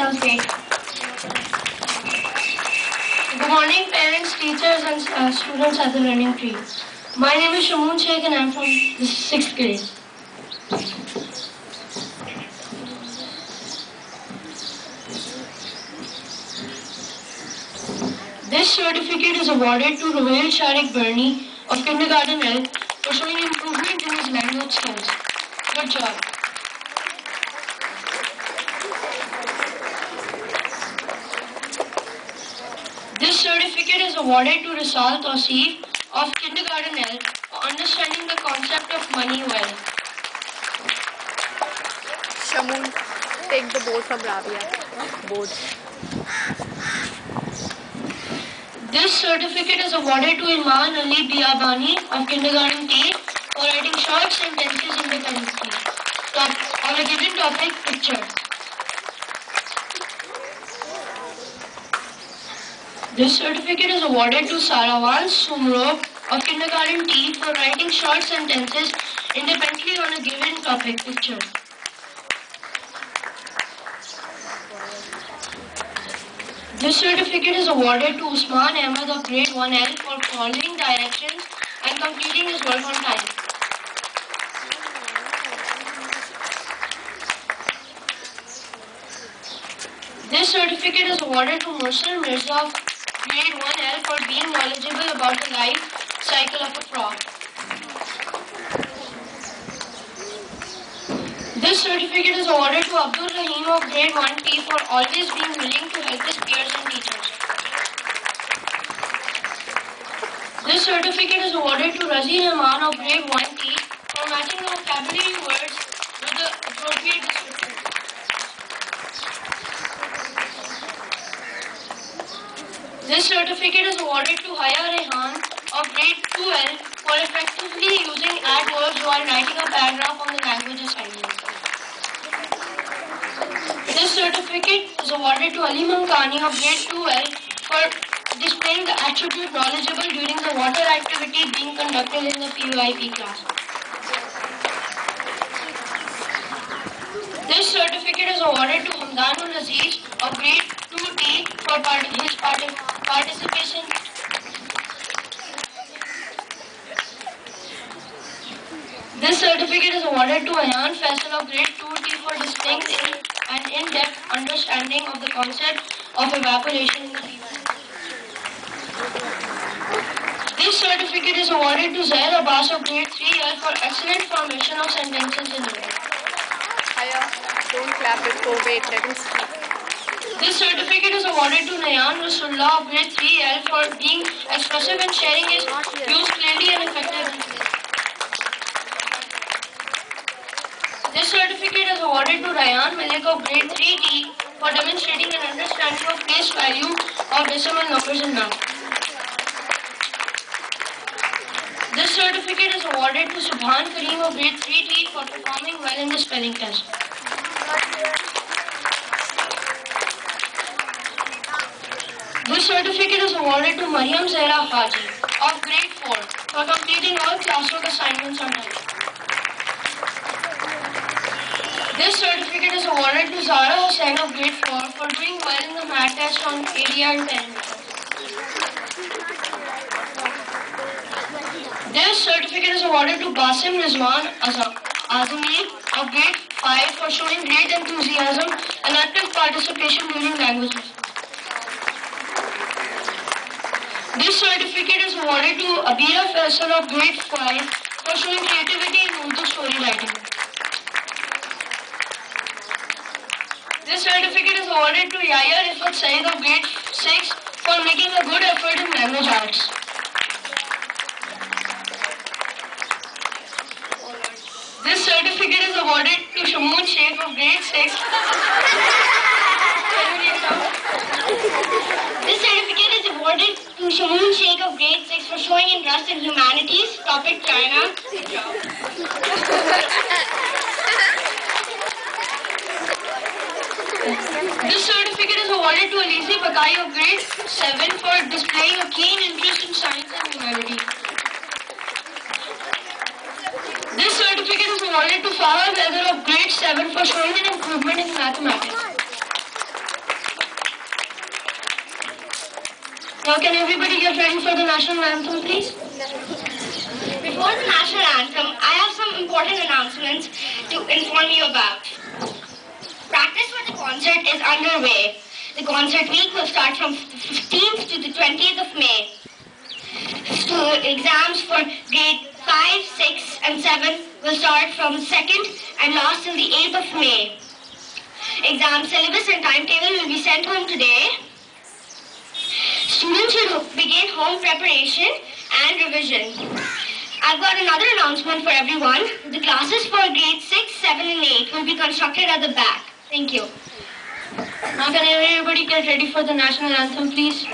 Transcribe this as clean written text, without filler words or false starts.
sounds great. Good morning, parents, teachers, and students at the Learning Tree. My name is Shamoon Sheikh, and I'm from the 6th grade. This certificate is awarded to Rohil Sharik Bernie of Kindergarten L for showing improvement in his language skills. Good job. This certificate is awarded to Risal Tausif of Kindergarten L for understanding the concept of money well. Shamoon, take the board from Rabia. Board. This certificate is awarded to Iman Ali Biabani of Kindergarten T for writing short sentences independently on a given topic picture. This certificate is awarded to Sarawan Sumro of Kindergarten T for writing short sentences independently on a given topic picture. This certificate is awarded to Usman Ahmed of Grade 1L for following directions and completing his work on time. This certificate is awarded to Mursal Mirza of Grade 1L for being knowledgeable about the life cycle of a frog. This certificate is awarded to Abdul Rahim of Grade 1T for always being willing to help his peers and teachers. This certificate is awarded to Razi Rahman of Grade 1T for matching the vocabulary words with the appropriate description. This certificate is awarded to Haya Rehan of Grade 2L for effectively using adverbs while writing a paragraph on the language assignment. This certificate is awarded to Ali Mankani of Grade 2L for displaying the attribute knowledgeable during the water activity being conducted in the PYP class. This certificate is awarded to Hamdanul Aziz of Grade 2D for his participation. This certificate is awarded to Ayan Faisal of Grade 2D for displaying an in-depth understanding of the concept of evaporation in the PYP. This certificate is awarded to Zaid Abbas of Grade 3L for excellent formation of sentences in English. Haya, don't clap it. Go wait. Let him speak. This certificate is awarded to Nayan Rasulullah of Grade 3L for being expressive and sharing his views clearly and effectively. This certificate is awarded to Ryan Malik of Grade 3D for demonstrating an understanding of place value of decimal numbers in math. This certificate is awarded to Subhan Kareem of Grade 3D for performing well in the spelling test. This certificate is awarded to Mariam Zahra Haji of Grade 4 for completing all classwork assignments on time. This certificate is awarded to Zara Hussain of Grade 4 for doing well in the math test on area and perimeter. This certificate is awarded to Basim Rizwan Azami of Grade 5 for showing great enthusiasm and active participation during language lessons. This certificate is awarded to Abira Faisal of Grade 5 for showing creativity in Urdu story writing. This certificate is awarded to Yahya Rifat Saeed of Grade 6 for making a good effort in language arts. This certificate is awarded to Shamoon Sheikh of Grade 6. This certificate is awarded to Shamoon Sheikh of Grade 6 for showing interest in humanities, topic China. Good job. This certificate is awarded to Alizi Bakai of Grade 7 for displaying a keen interest in science and humanities. This certificate is awarded to Farah Weather of Grade 7 for showing an improvement in mathematics. Now can everybody get ready for the national anthem, please? Before the national anthem, I have some important announcements to inform you about. Practice for the concert is underway. The concert week will start from 15th to the 20th of May. Exams for grade 5, 6 and 7 will start from 2nd and last till the 8th of May. Exam syllabus and timetable will be sent home today. Students should begin home preparation and revision. I've got another announcement for everyone. The classes for grades 6, 7 and 8 will be constructed at the back. Thank you. Now can everybody get ready for the national anthem, please?